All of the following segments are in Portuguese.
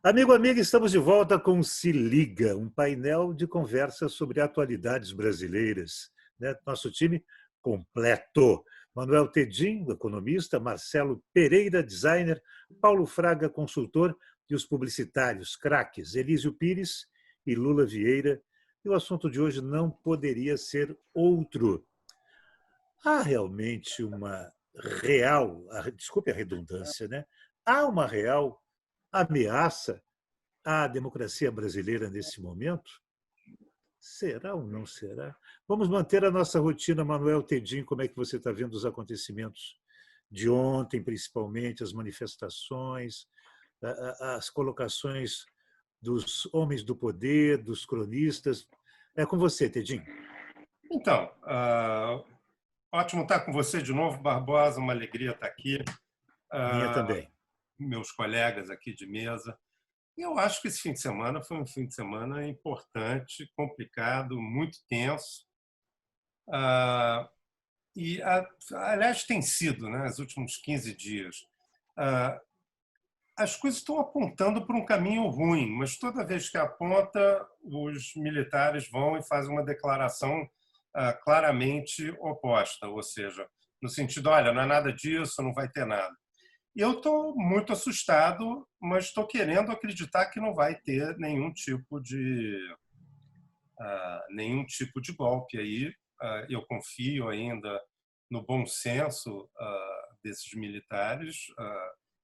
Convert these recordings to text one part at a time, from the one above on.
Amigo, amiga, estamos de volta com Se Liga, um painel de conversa sobre atualidades brasileiras, né? Nosso time completo. Manuel Tedim, economista, Marcelo Pereira, designer, Paulo Fraga, consultor, e os publicitários, craques, Elísio Pires e Lula Vieira. E o assunto de hoje não poderia ser outro. Há realmente uma real, desculpe a redundância, né? Há uma real ameaça à democracia brasileira nesse momento? Será ou não será? Vamos manter a nossa rotina, Manuel Tedim. Como é que você está vendo os acontecimentos de ontem, principalmente as manifestações, as colocações dos homens do poder, dos cronistas? É com você, Tedim. Então, ótimo estar com você de novo, Barbosa, uma alegria estar aqui. Minha também. Meus colegas aqui de mesa. Eu acho que esse fim de semana foi um fim de semana importante, complicado, muito tenso. Aliás, tem sido, né, nos últimos 15 dias. As coisas estão apontando para um caminho ruim, mas toda vez que aponta, os militares vão e fazem uma declaração claramente oposta, ou seja, no sentido, olha, não é nada disso, não vai ter nada. E eu estou muito assustado, mas estou querendo acreditar que não vai ter nenhum tipo de golpe aí. Eu confio ainda no bom senso desses militares.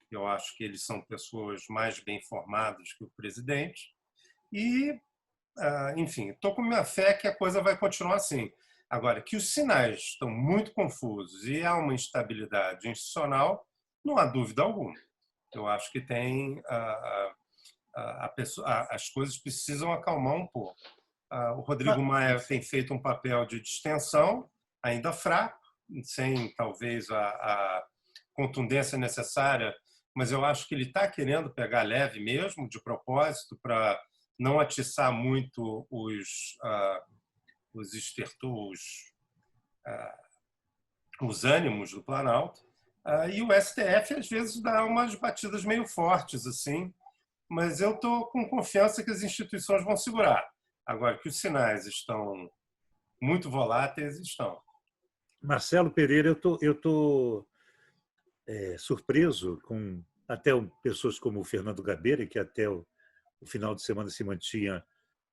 Eu acho que eles são pessoas mais bem formadas que o presidente. E, enfim, estou com minha fé que a coisa vai continuar assim. Agora, que os sinais estão muito confusos e há uma instabilidade institucional, não há dúvida alguma. Eu acho que tem as coisas precisam acalmar um pouco. O Rodrigo Maia tem feito um papel de distensão, ainda fraco, sem talvez a contundência necessária, mas eu acho que ele está querendo pegar leve mesmo, de propósito, para não atiçar muito os ânimos do Planalto. E o STF, às vezes, dá umas batidas meio fortes, assim, mas eu estou com confiança que as instituições vão segurar. Agora, que os sinais estão muito voláteis, estão. Marcelo Pereira, eu estou surpreso com até pessoas como o Fernando Gabeira, que até o final de semana se mantinha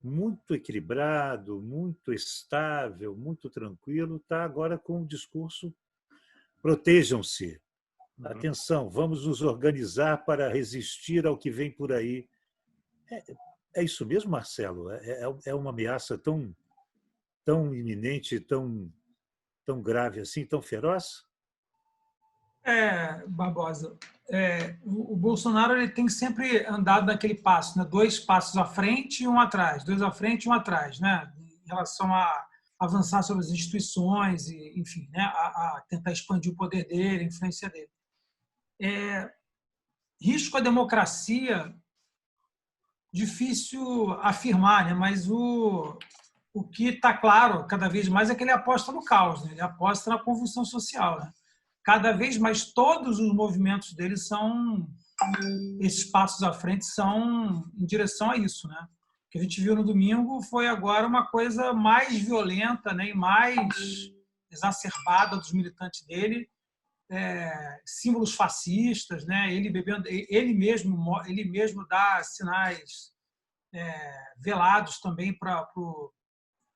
muito equilibrado, muito estável, muito tranquilo, está agora com o discurso protejam-se, atenção, vamos nos organizar para resistir ao que vem por aí. É isso mesmo, Marcelo? É uma ameaça tão iminente, tão grave assim, tão feroz? Barbosa, o Bolsonaro ele tem sempre andado naquele passo, né? 2 passos à frente e um atrás, 2 à frente e um atrás, né? Em relação a avançar sobre as instituições e, enfim, né? A tentar expandir o poder dele, a influência dele. Risco à democracia, difícil afirmar, né? Mas o que está claro cada vez mais é que ele aposta no caos, né? Ele aposta na convulsão social, né? Cada vez mais todos os movimentos dele são, esses passos à frente são em direção a isso, né? O que a gente viu no domingo foi agora uma coisa mais violenta, né, e mais exacerbada dos militantes dele, símbolos fascistas, né? Ele bebendo, ele mesmo dá sinais velados também para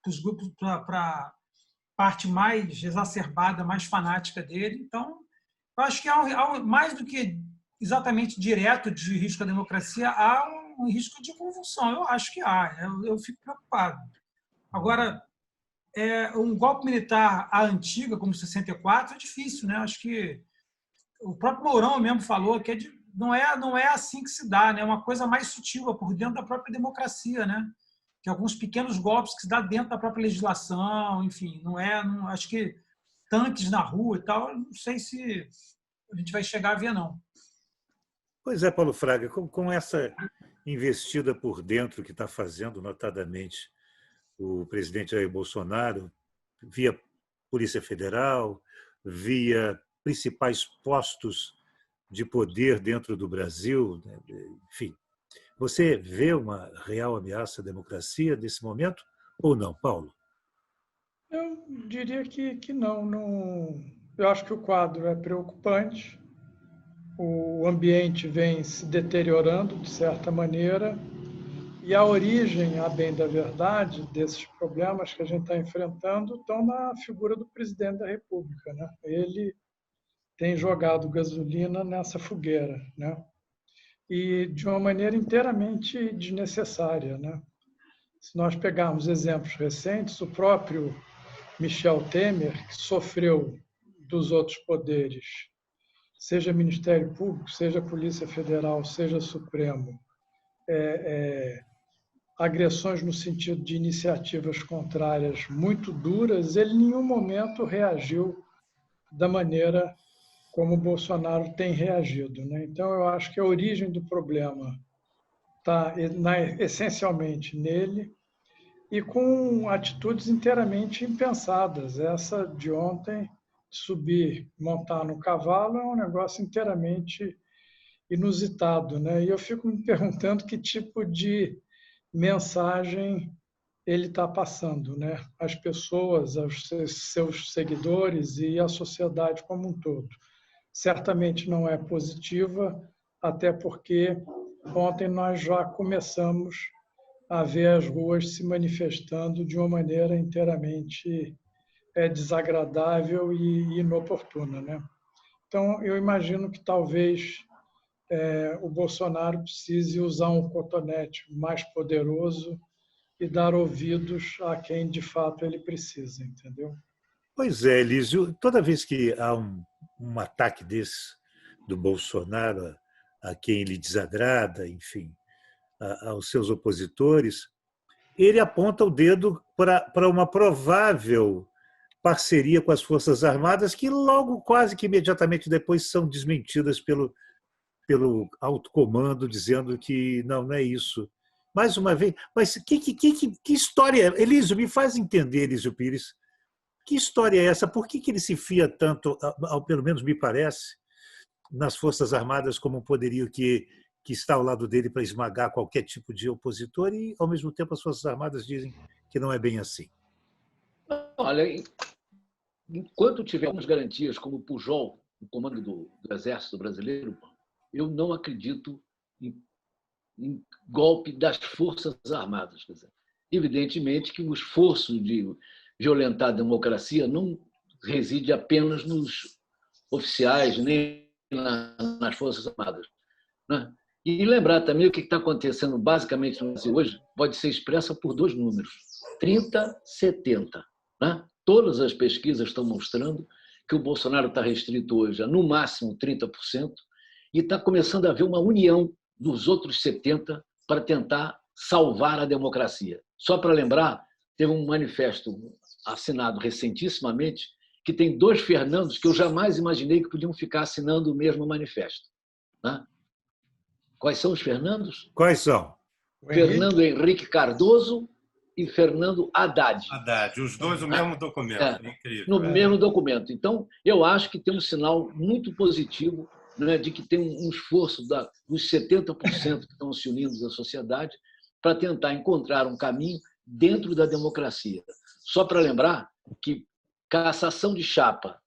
os grupos, para parte mais exacerbada, mais fanática dele. Então, eu acho que há mais do que exatamente direto de risco à democracia, há um risco de convulsão. Eu acho que há. Eu fico preocupado. Agora, um golpe militar à antiga, como 64, é difícil, né? Acho que o próprio Mourão mesmo falou que não é assim que se dá, né? É uma coisa mais sutil, por dentro da própria democracia, né? Que alguns pequenos golpes que se dá dentro da própria legislação, enfim, não acho que tanques na rua e tal, não sei se a gente vai chegar a ver, não. Pois é, Paulo Fraga, com essa investida por dentro que está fazendo, notadamente, o presidente Jair Bolsonaro, via Polícia Federal, via principais postos de poder dentro do Brasil, né? Enfim, Você vê uma real ameaça à democracia nesse momento ou não, Paulo? Eu diria que não, não. Eu acho que o quadro é preocupante, o ambiente vem se deteriorando de certa maneira, e a origem, a bem da verdade, desses problemas que a gente está enfrentando estão na figura do presidente da República, né? Ele tem jogado gasolina nessa fogueira, né? E de uma maneira inteiramente desnecessária, né? Se nós pegarmos exemplos recentes, o próprio Michel Temer, que sofreu dos outros poderes, seja Ministério Público, seja Polícia Federal, seja Supremo, agressões no sentido de iniciativas contrárias muito duras, ele em nenhum momento reagiu da maneira como o Bolsonaro tem reagido, né? Então, eu acho que a origem do problema está essencialmente nele e com atitudes inteiramente impensadas. Essa de ontem, subir, montar no cavalo, é um negócio inteiramente inusitado, né? E eu fico me perguntando que tipo de mensagem ele está passando, né? Às pessoas, aos seus seguidores e à sociedade como um todo. Certamente não é positiva, até porque ontem nós já começamos a ver as ruas se manifestando de uma maneira inteiramente desagradável e inoportuna, né? Então, eu imagino que talvez o Bolsonaro precise usar um cotonete mais poderoso e dar ouvidos a quem de fato ele precisa, entendeu? Pois é, Elísio, toda vez que há um ataque desse do Bolsonaro a quem ele desagrada, enfim, aos seus opositores, ele aponta o dedo para uma provável parceria com as Forças Armadas, que logo, quase que imediatamente depois, são desmentidas pelo alto comando, dizendo que não é isso. Mais uma vez, mas que história? Elísio, me faz entender, Elísio Pires, que história é essa? Por que ele se fia tanto, pelo menos me parece, nas Forças Armadas como um poderio que está ao lado dele para esmagar qualquer tipo de opositor e, ao mesmo tempo, as Forças Armadas dizem que não é bem assim? Olha, enquanto tivermos garantias como o Pujol, o comando do Exército Brasileiro, eu não acredito em golpe das Forças Armadas. Quer dizer, evidentemente que o esforço de violentar a democracia não reside apenas nos oficiais, nem nas Forças Armadas, né? E lembrar também o que está acontecendo basicamente no Brasil hoje pode ser expressa por dois números, 30-70. Né? Todas as pesquisas estão mostrando que o Bolsonaro está restrito hoje a, no máximo, 30%, e está começando a haver uma união dos outros 70% para tentar salvar a democracia. Só para lembrar, teve um manifesto assinado recentissimamente que tem dois Fernandos que eu jamais imaginei que podiam ficar assinando o mesmo manifesto. Né? Quais são os Fernandos? Quais são? Fernando Henrique Cardoso e Fernando Haddad. Haddad, os dois no mesmo documento. Incrível. No mesmo documento. Então, eu acho que tem um sinal muito positivo, né, de que tem um esforço dos 70% que estão se unindo da sociedade para tentar encontrar um caminho dentro da democracia. Só para lembrar que cassação de chapa,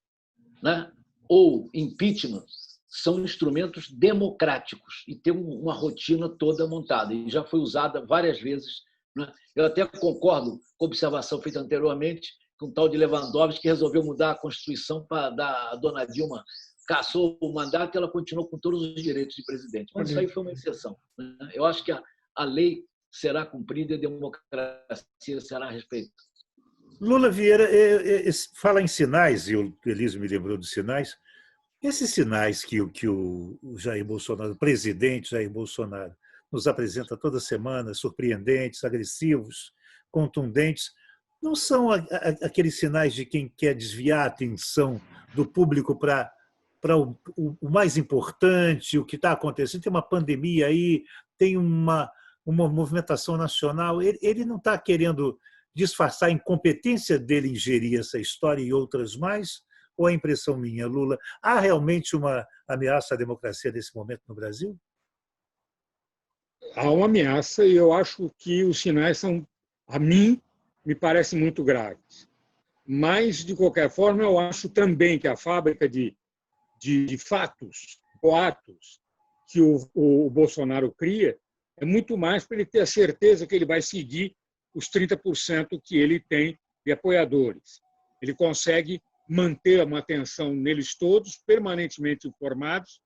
né, ou impeachment são instrumentos democráticos e tem uma rotina toda montada e já foi usada várias vezes, né? Eu até concordo com a observação feita anteriormente com o tal de Lewandowski, que resolveu mudar a Constituição para dar a dona Dilma, cassou o mandato e ela continuou com todos os direitos de presidente. Mas isso aí foi uma exceção, né? Eu acho que a lei será cumprida e a democracia será respeitada. Lula Vieira fala em sinais, e o Elísio me lembrou dos sinais. Esses sinais que o Jair Bolsonaro, o presidente Jair Bolsonaro, nos apresenta toda semana, surpreendentes, agressivos, contundentes, não são aqueles sinais de quem quer desviar a atenção do público para o mais importante, o que está acontecendo. Tem uma pandemia aí, tem uma movimentação nacional. Ele não está querendo disfarçar a incompetência dele em gerir essa história e outras mais? Ou é impressão minha, Lula? Há realmente uma ameaça à democracia nesse momento no Brasil? há uma ameaça e eu acho que os sinais são, a mim, me parecem muito graves. Mas, de qualquer forma, eu acho também que a fábrica de fatos, boatos, que o Bolsonaro cria, é muito mais para ele ter a certeza que ele vai seguir os 30% que ele tem de apoiadores. Ele consegue manter uma atenção neles todos, permanentemente informados,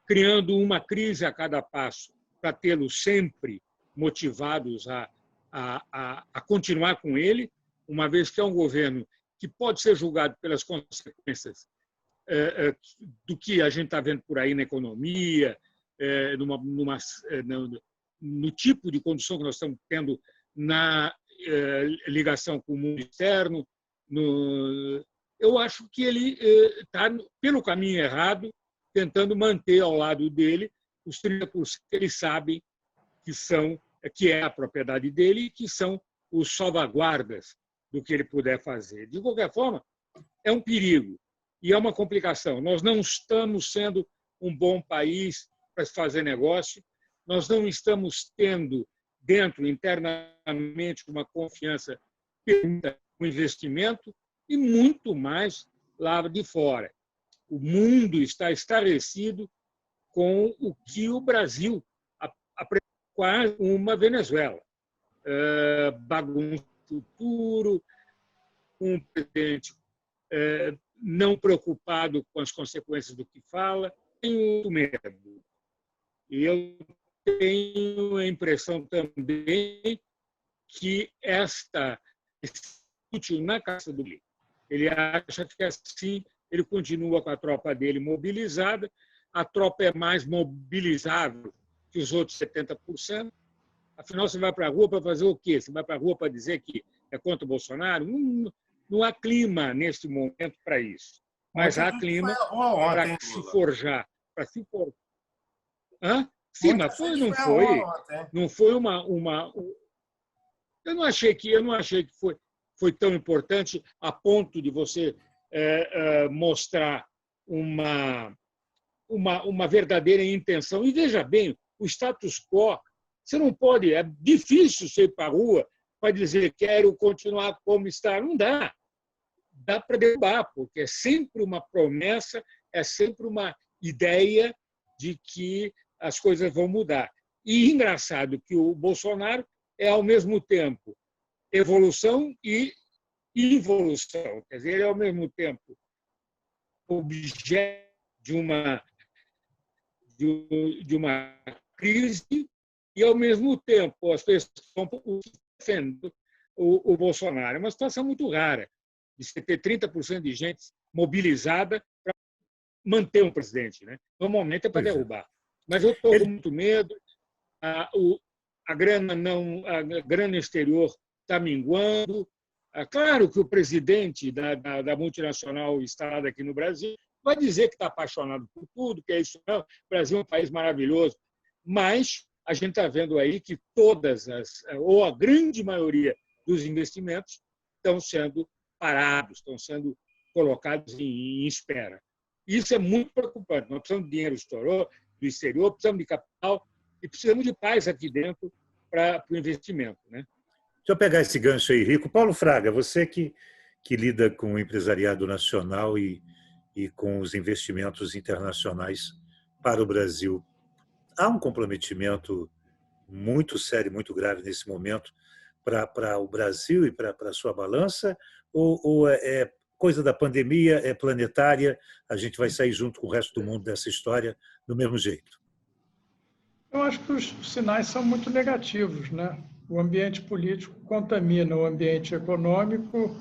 criando uma crise a cada passo, para tê-los sempre motivados a continuar com ele, uma vez que é um governo que pode ser julgado pelas consequências do que a gente está vendo por aí na economia, no tipo de condução que nós estamos tendo na ligação com o mundo externo. Eu acho que ele está pelo caminho errado, tentando manter ao lado dele os 30% que eles sabem que é a propriedade dele e que são os salvaguardas do que ele puder fazer. De qualquer forma, é um perigo e é uma complicação. Nós não estamos sendo um bom país para se fazer negócio, nós não estamos tendo internamente, uma confiança permita o investimento e muito mais lá de fora. O mundo está estarrecido com o que o Brasil apresenta quase uma Venezuela. Bagunça no futuro, um presidente não preocupado com as consequências do que fala. Tenho medo. E eu tenho a impressão também que esta útil na caça do Lula. Ele acha que assim ele continua com a tropa dele mobilizada, a tropa é mais mobilizável que os outros 70%. Afinal, você vai para a rua para fazer o quê? Você vai para a rua para dizer que é contra o Bolsonaro? Não há clima neste momento para isso. Mas há clima para se forjar. Para se forjar. Hã? Sim, mas não foi uma. Eu não achei que foi tão importante a ponto de você mostrar uma verdadeira intenção. E veja bem, o status quo, você não pode, é difícil você ir para a rua para dizer quero continuar como está. Não dá. Dá para derrubar, porque é sempre uma promessa, é sempre uma ideia de que as coisas vão mudar. E engraçado que o Bolsonaro é, ao mesmo tempo, evolução e involução. Quer dizer, ele é, ao mesmo tempo, objeto de uma crise e, ao mesmo tempo, as pessoas estão defendendo o Bolsonaro. É uma situação muito rara de você ter 30% de gente mobilizada para manter um presidente. Né? Normalmente é para derrubar. Mas eu estou com muito medo. A grana exterior está minguando. Claro que o presidente da multinacional instalada aqui no Brasil vai dizer que está apaixonado por tudo, que é isso não. O Brasil é um país maravilhoso. Mas a gente está vendo aí que ou a grande maioria dos investimentos estão sendo parados, estão sendo colocados em espera. Isso é muito preocupante. Nós precisamos de dinheiro do exterior, precisamos de capital e precisamos de paz aqui dentro para o investimento. Né? Deixa eu pegar esse gancho aí, Rico. Paulo Fraga, você que lida com o empresariado nacional e com os investimentos internacionais para o Brasil, há um comprometimento muito sério, muito grave nesse momento para o Brasil e para a sua balança? Ou é coisa da pandemia, é planetária, a gente vai sair junto com o resto do mundo dessa história do mesmo jeito? Eu acho que os sinais são muito negativos, né? O ambiente político contamina o ambiente econômico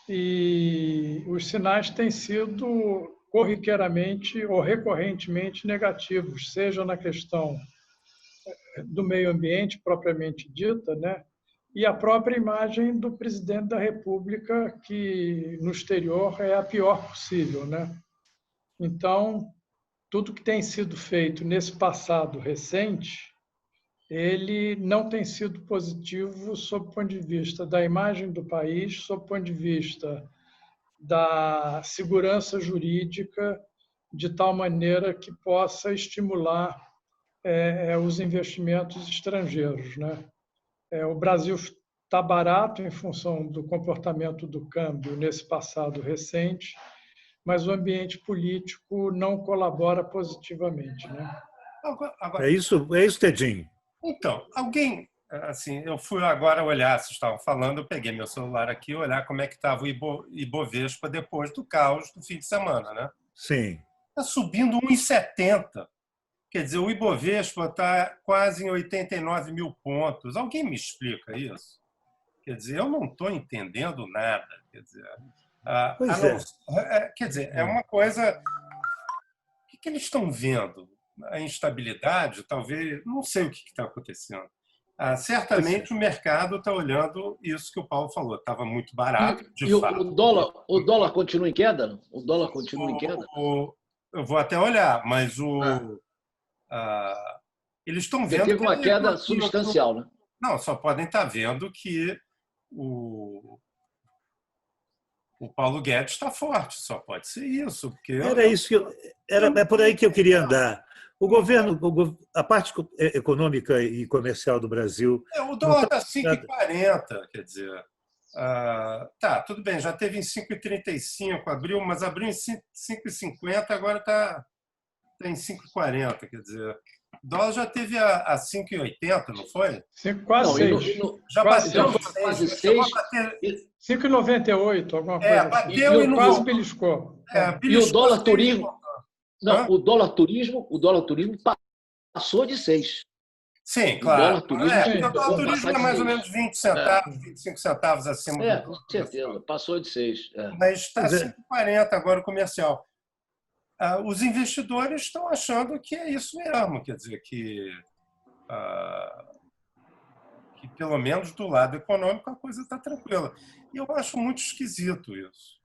e os sinais têm sido corriqueiramente ou recorrentemente negativos, seja na questão do meio ambiente propriamente dita, né? E a própria imagem do presidente da República, que no exterior é a pior possível, né? Então, tudo que tem sido feito nesse passado recente, ele não tem sido positivo sob o ponto de vista da imagem do país, sob o ponto de vista da segurança jurídica, de tal maneira que possa estimular os investimentos estrangeiros, né? O Brasil está barato em função do comportamento do câmbio nesse passado recente, mas o ambiente político não colabora positivamente, né? É isso, Tedinho. Então, alguém, assim, eu fui agora olhar, vocês estavam falando, eu peguei meu celular aqui, olhar como é que estava o Ibovespa depois do caos do fim de semana, né? Sim. Está subindo 1,70. Quer dizer, o Ibovespa está quase em 89 mil pontos. Alguém me explica isso? Quer dizer, eu não estou entendendo nada. Quer dizer, Pois é. quer dizer, é uma coisa. O que eles estão vendo? A instabilidade, talvez, não sei o que está acontecendo. Certamente o mercado está olhando isso que o Paulo falou, estava muito barato, de fato. O dólar continua em queda? O dólar continua em queda? Eu vou até olhar, mas eles estão vendo. Teve uma queda substancial, né? Não, só podem estar vendo que o Paulo Guedes está forte, só pode ser isso. Porque é por aí que eu queria andar. O governo, a parte econômica e comercial do Brasil. O dólar está 5,40, quer dizer. Tá, tudo bem, já teve em 5,35, mas abriu em 5,50, agora está em 5,40, quer dizer. O dólar já teve a 5,80, não foi? Quase 6. Já bateu quase 6. 5,98, alguma coisa. Bateu e quase beliscou. E o dólar turismo. Não, o dólar turismo passou de 6. Sim, claro. O dólar turismo é mais ou menos 20 centavos, 25 centavos acima do com certeza, passou de 6. Mas está 5,40 agora o comercial. Os investidores estão achando que é isso mesmo, quer dizer, que pelo menos do lado econômico a coisa está tranquila. E eu acho muito esquisito isso.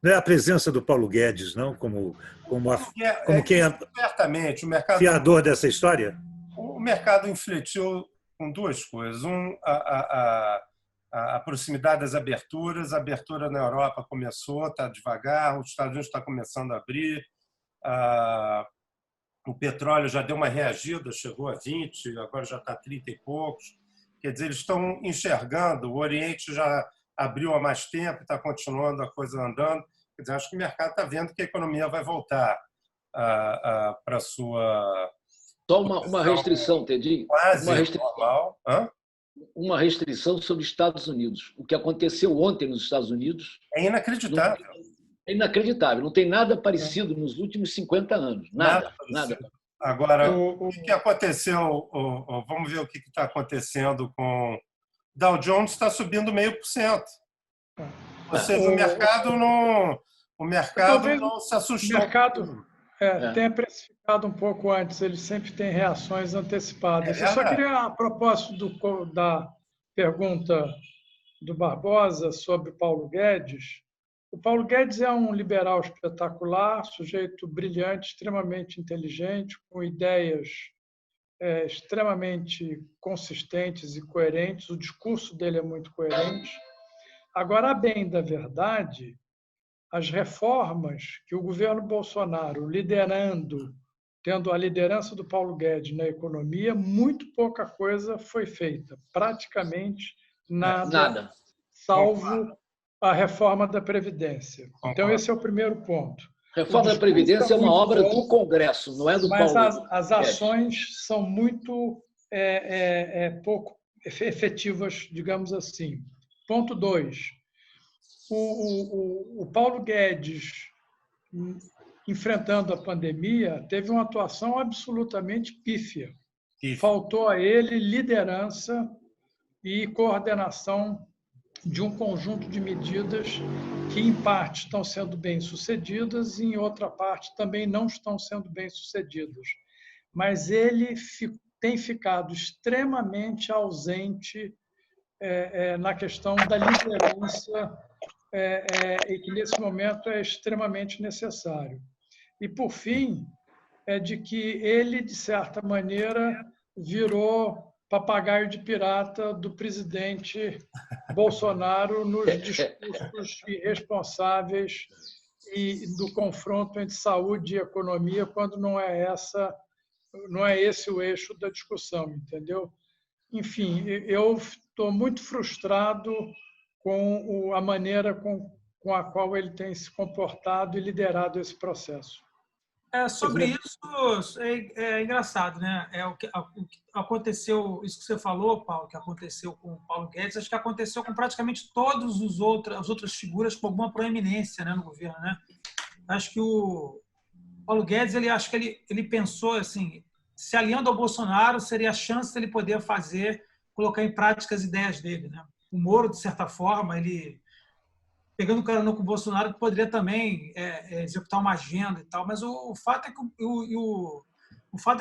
Não é a presença do Paulo Guedes, não, como quem é certamente, o mercado, fiador dessa história? O mercado infletiu com duas coisas. A proximidade das aberturas. A abertura na Europa começou, está devagar, os Estados Unidos está começando a abrir. O petróleo já deu uma reagida, chegou a 20, agora já está 30 e poucos. Quer dizer, eles estão enxergando, o Oriente já abriu há mais tempo, está continuando a coisa andando. Quer dizer, acho que o mercado está vendo que a economia vai voltar para a sua... Só uma restrição, Tedinho. Quase normal. Uma restrição sobre os Estados Unidos. O que aconteceu ontem nos Estados Unidos... É inacreditável. É inacreditável. Não tem nada parecido nos últimos 50 anos. Nada. Agora, o que aconteceu? Vamos ver o que está acontecendo com... Dow Jones está subindo 0,5%. Ou seja, o mercado não se assustou. O mercado tenha precificado um pouco antes, ele sempre tem reações antecipadas. Eu só queria, a propósito da pergunta do Barbosa sobre Paulo Guedes. O Paulo Guedes é um liberal espetacular, sujeito brilhante, extremamente inteligente, com ideias extremamente consistentes e coerentes. O discurso dele é muito coerente. Agora, a bem da verdade, as reformas que o governo Bolsonaro tendo a liderança do Paulo Guedes na economia, muito pouca coisa foi feita. Praticamente nada. Salvo a reforma da Previdência. Então, esse é o primeiro ponto. Reforma da Previdência é uma obra do Congresso, não é do Paulo. Mas as ações são muito pouco efetivas, digamos assim. Ponto 2. O Paulo Guedes, enfrentando a pandemia, teve uma atuação absolutamente pífia. Faltou a ele liderança e coordenação de um conjunto de medidas que, em parte, estão sendo bem-sucedidas e, em outra parte, também não estão sendo bem-sucedidas. Mas ele tem ficado extremamente ausente na questão da liderança e que, nesse momento, é extremamente necessário. E, por fim, é de que ele, de certa maneira, virou papagaio de pirata do presidente Bolsonaro nos discursos irresponsáveis e do confronto entre saúde e economia, quando não é essa não é esse o eixo da discussão, entendeu? Enfim, eu estou muito frustrado com a maneira com a qual ele tem se comportado e liderado esse processo. Sobre isso, é engraçado, né? O que aconteceu, isso que você falou, Paulo, que aconteceu com o Paulo Guedes, acho que aconteceu com praticamente todas as outras figuras com alguma proeminência, né, no governo, né? Acho que o Paulo Guedes, ele pensou assim, se aliando ao Bolsonaro, seria a chance dele poder colocar em prática as ideias dele, né? O Moro, de certa forma, ele pegando carona com o Bolsonaro, que poderia também executar uma agenda e tal, mas o fato é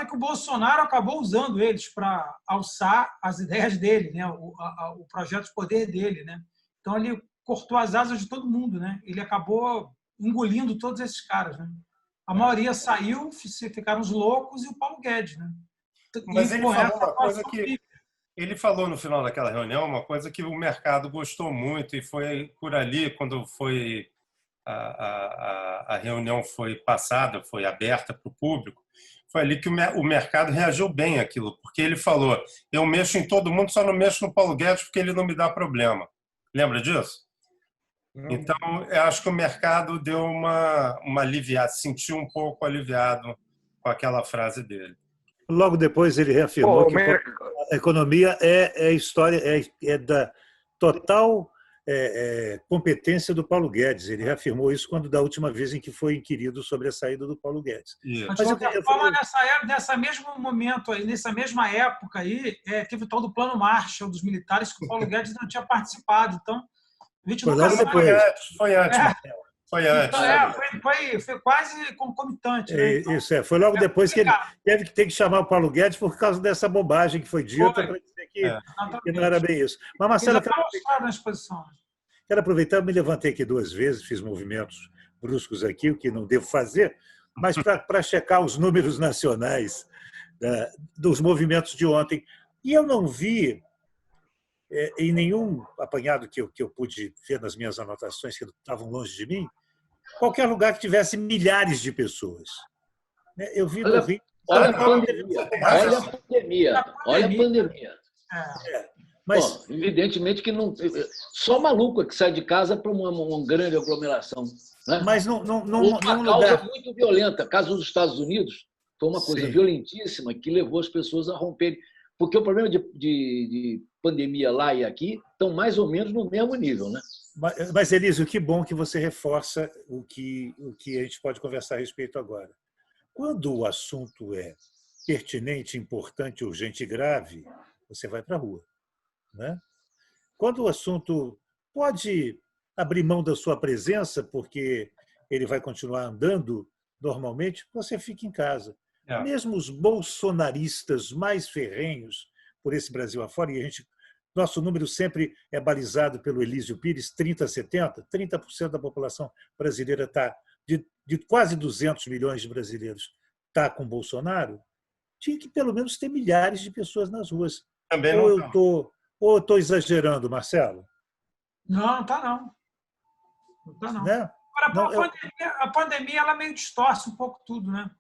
que o Bolsonaro acabou usando eles para alçar as ideias dele, né? O projeto de poder dele, né? Então ele cortou as asas de todo mundo, né? Ele acabou engolindo todos esses caras, né? A maioria saiu, ficaram os loucos e o Paulo Guedes, né? Mas ele falou uma coisa que ele falou no final daquela reunião, uma coisa que o mercado gostou muito, e foi por ali, quando foi a reunião foi passada, foi aberta para o público, foi ali que o mercado reagiu bem àquilo, porque ele falou, eu mexo em todo mundo, só não mexo no Paulo Guedes porque ele não me dá problema. Lembra disso? Então, eu acho que o mercado deu uma aliviada, se sentiu um pouco aliviado com aquela frase dele. Logo depois ele reafirmou que a economia é história, é da total competência do Paulo Guedes. Ele reafirmou isso da última vez em que foi inquirido sobre a saída do Paulo Guedes. Mas, de qualquer forma, nessa mesmo momento aí, nessa mesma época aí, teve o tal do Plano Marshall dos militares que o Paulo Guedes não tinha participado. Então, a gente foi logo depois. Foi antes, Marcelo. Foi antes. Então, foi quase concomitante. Né? Então, isso foi logo depois que ele teve que ter que chamar o Paulo Guedes por causa dessa bobagem que foi dita para dizer que não era bem isso. Mas, Marcelo, quero aproveitar, eu me levantei aqui 2 vezes, fiz movimentos bruscos aqui, o que não devo fazer, mas para checar os números nacionais dos movimentos de ontem. E eu não vi, em nenhum apanhado que eu pude ver nas minhas anotações, que estavam longe de mim, qualquer lugar que tivesse milhares de pessoas. Eu vi no Rio. Olha a pandemia. Mas, bom, evidentemente que não. Só maluco é que sai de casa para uma grande aglomeração. Né? Mas uma causa muito violenta. O caso dos Estados Unidos foi uma coisa violentíssima que levou as pessoas a romperem. Porque o problema de pandemia lá e aqui estão mais ou menos no mesmo nível, né? Mas, Elísio, que bom que você reforça o que a gente pode conversar a respeito agora. Quando o assunto é pertinente, importante, urgente e grave, você vai para a rua. Né? Quando o assunto pode abrir mão da sua presença, porque ele vai continuar andando normalmente, você fica em casa. Mesmo os bolsonaristas mais ferrenhos por esse Brasil afora, e nosso número sempre é balizado pelo Elísio Pires, 30 a 70, 30% da população brasileira está, de quase 200 milhões de brasileiros, está com Bolsonaro, tinha que pelo menos ter milhares de pessoas nas ruas. Também ou eu estou exagerando, Marcelo? Não está não. Não está não. Né? Agora, a pandemia ela meio distorce um pouco tudo, né?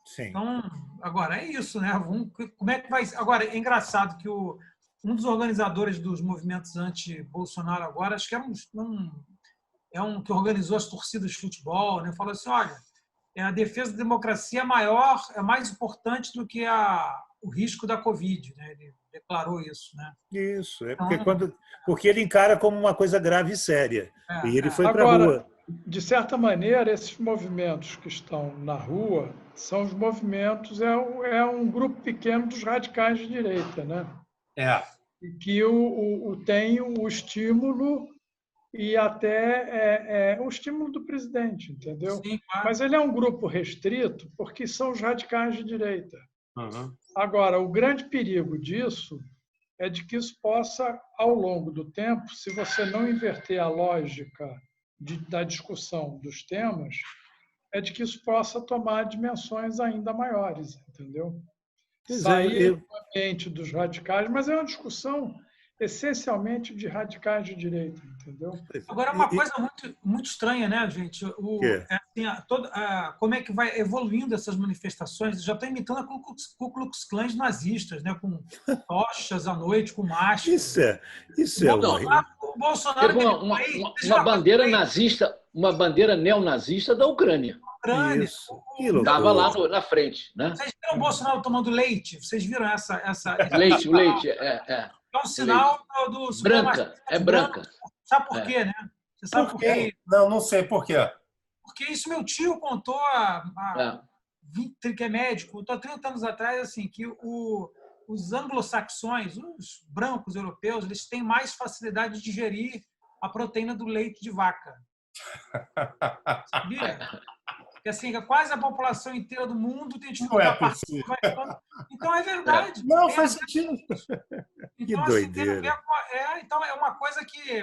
Sim. Então, agora é isso, né? Como é que vai? Agora, é engraçado que um dos organizadores dos movimentos anti-Bolsonaro agora, acho que é um que organizou as torcidas de futebol, né? Falou assim, olha, a defesa da democracia é mais importante do que o risco da Covid, né? Ele declarou isso, né? Isso, porque ele encara como uma coisa grave e séria. E ele foi para a rua. De certa maneira, esses movimentos que estão na rua são os movimentos, é um grupo pequeno dos radicais de direita, né? E que tem o estímulo e até o estímulo do presidente, entendeu? Sim, claro. Mas ele é um grupo restrito porque são os radicais de direita. Uhum. Agora, o grande perigo disso é de que isso possa, ao longo do tempo, se você não inverter a lógica da discussão dos temas, é de que isso possa tomar dimensões ainda maiores, entendeu? Sair do ambiente dos radicais, mas é uma discussão essencialmente de radicais de direita, entendeu? Agora, uma coisa muito, muito estranha, né, gente? como é que vai evoluindo essas manifestações. Já está imitando a Ku Klux Klan nazistas, né? Com tochas à noite, com máscara. Isso é horrível. O Bolsonaro teve uma bandeira nazista, uma bandeira neonazista da Ucrânia. Isso. Que loucura. Estava lá na frente, né? Vocês viram o Bolsonaro tomando leite? Vocês viram essa Leite, o leite, é um sinal do branca, é branca. Sabe por quê, né? Você sabe por quê? Não sei por quê. Porque isso meu tio contou que é médico, contou há 30 anos atrás, assim, que os anglo-saxões, os brancos europeus, eles têm mais facilidade de digerir a proteína do leite de vaca. Sabia? Porque assim, quase a população inteira do mundo tem dificuldade Não é possível. Então é verdade. Não, faz sentido. Que doideira. Então é uma coisa que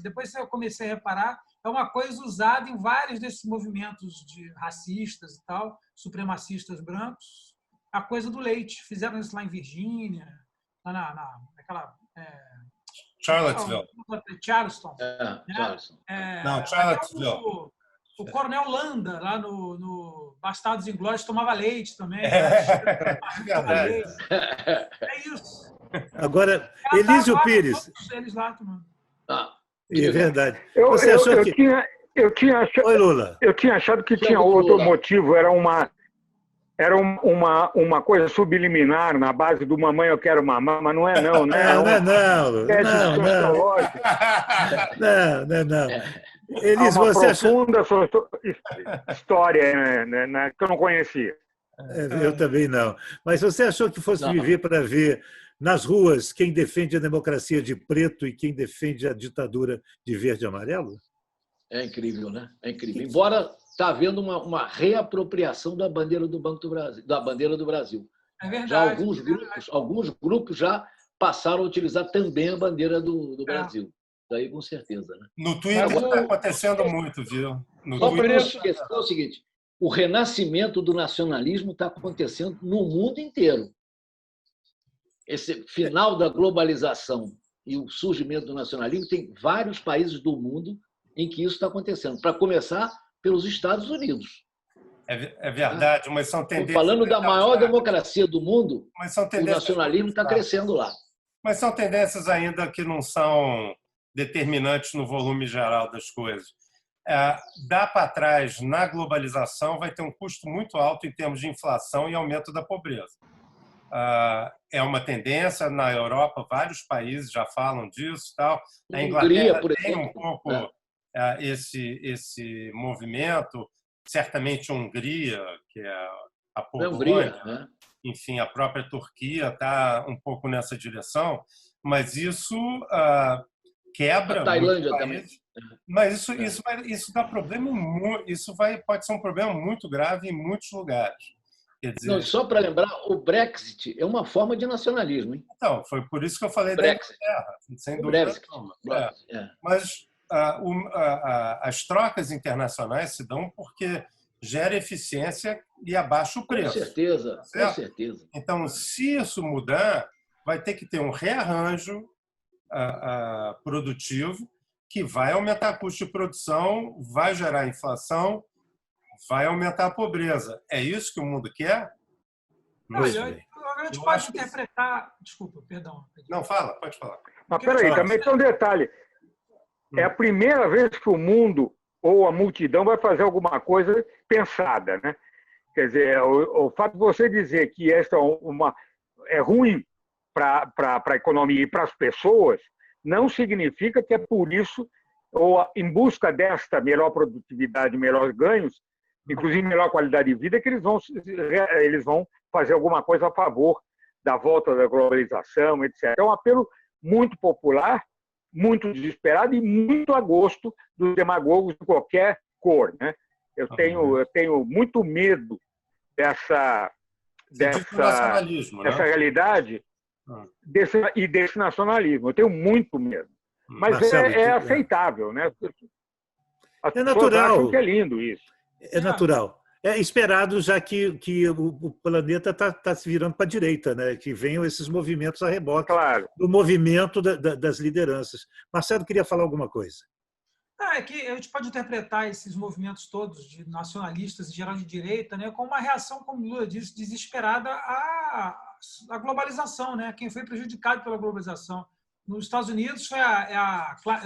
depois eu comecei a reparar, é uma coisa usada em vários desses movimentos de racistas e tal, supremacistas brancos, a coisa do leite. Fizeram isso lá em Virgínia, lá naquela... Charlottesville. Charleston. Charleston. Não, Charlottesville. O Coronel Landa, lá no Bastardos Inglórios, tomava leite também. Verdade. É isso. Agora, Elísio Pires. Todos eles lá tomando. É verdade. Eu tinha achado que tinha outro motivo. Era uma coisa subliminar na base do mamãe eu quero mamar, mas não é não, né? Não. Elísio, você profunda história, né, que eu não conhecia. Eu também não. Mas você achou que fosse viver para ver nas ruas quem defende a democracia de preto e quem defende a ditadura de verde e amarelo? É incrível, né? É incrível. Embora está havendo uma reapropriação da bandeira do Banco do Brasil, da bandeira do Brasil. É verdade. Já alguns grupos já passaram a utilizar também a bandeira do Brasil. Daí com certeza, né? No Twitter está acontecendo muito, viu? Só para não esquecer o seguinte: o renascimento do nacionalismo está acontecendo no mundo inteiro. Esse final da globalização e o surgimento do nacionalismo tem vários países do mundo em que isso está acontecendo. Para começar, pelos Estados Unidos. É verdade, mas são tendências... Falando da maior democracia do mundo, o nacionalismo está crescendo lá. Mas são tendências ainda que não são determinantes no volume geral das coisas. Dá para trás, na globalização, vai ter um custo muito alto em termos de inflação e aumento da pobreza. É uma tendência, na Europa, vários países já falam disso. Tal. A Inglaterra tem um pouco esse movimento, certamente a Hungria, que é a Polônia, enfim, a própria Turquia está um pouco nessa direção, mas isso quebra. A Tailândia também. Mas isso dá problema, pode ser um problema muito grave em muitos lugares. Quer dizer, não, só para lembrar, o Brexit é uma forma de nacionalismo. Hein? Então, foi por isso que eu falei Brexit. da Inglaterra, sem dúvida nenhuma. Mas as trocas internacionais se dão porque gera eficiência e abaixa o preço. Com certeza, com certeza. Então, se isso mudar, vai ter que ter um rearranjo produtivo que vai aumentar o custo de produção, vai gerar inflação, vai aumentar a pobreza. É isso que o mundo quer? A gente pode interpretar... Desculpa, perdão. Não, pode falar. Mas peraí, também tem um detalhe. É a primeira vez que o mundo ou a multidão vai fazer alguma coisa pensada, né? Quer dizer, o fato de você dizer que esta é ruim para a economia e para as pessoas não significa que é por isso, ou em busca desta melhor produtividade, melhores ganhos, inclusive melhor qualidade de vida, que eles vão fazer alguma coisa a favor da volta da globalização, etc. É um apelo muito popular, muito desesperado e muito a gosto dos demagogos de qualquer cor, né? Eu tenho muito medo dessa realidade desse nacionalismo. Eu tenho muito medo. Mas Marcelo, é aceitável, né? As pessoas acham que é lindo isso. É natural. É esperado, já que o planeta está se virando para a direita, né? Que venham esses movimentos a reboque do movimento das lideranças. Marcelo queria falar alguma coisa. É que a gente pode interpretar esses movimentos todos de nacionalistas e geral de direita, né, como uma reação, como Lula disse, desesperada à globalização, né? Quem foi prejudicado pela globalização. Nos Estados Unidos foi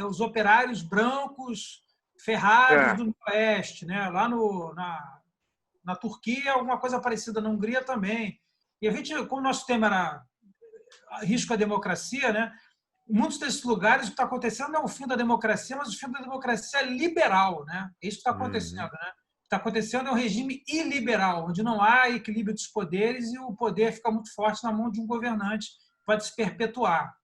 os operários brancos ferrados do Oeste, né? Lá na Turquia, alguma coisa parecida, na Hungria também. E a gente, como nosso tema era risco à democracia, né? Em muitos desses lugares, o que está acontecendo não é o fim da democracia, mas o fim da democracia liberal. Né? É isso que está acontecendo. Né? O que está acontecendo é um regime iliberal, onde não há equilíbrio dos poderes e o poder fica muito forte na mão de um governante que pode se perpetuar.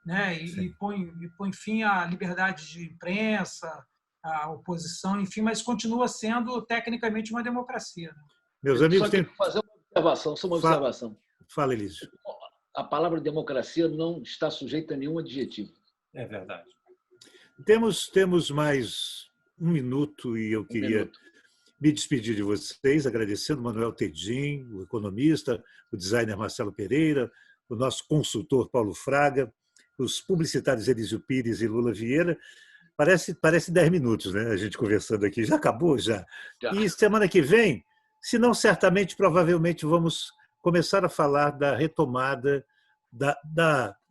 Né? E põe fim à liberdade de imprensa, à oposição, enfim, mas continua sendo tecnicamente uma democracia. Né? Meus amigos, tem que fazer uma observação, só uma observação. Fala, Elísio. A palavra democracia não está sujeita a nenhum adjetivo. É verdade. Temos mais um minuto e eu queria me despedir de vocês, agradecendo o Manuel Tedin, o economista, o designer Marcelo Pereira, o nosso consultor Paulo Fraga, os publicitários Elísio Pires e Lula Vieira. Parece 10 minutos, né? A gente conversando aqui. Já acabou, já? E semana que vem, se não, certamente, provavelmente, vamos começar a falar da retomada,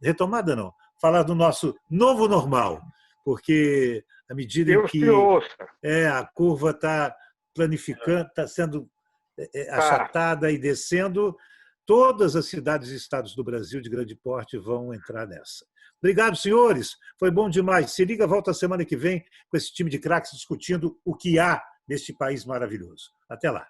retomada não, falar do nosso novo normal, porque à medida em que a curva está planificando, está sendo achatada e descendo, todas as cidades e estados do Brasil de grande porte vão entrar nessa. Obrigado, senhores. Foi bom demais. Se liga, volta semana que vem com esse time de craques discutindo o que há neste país maravilhoso. Até lá.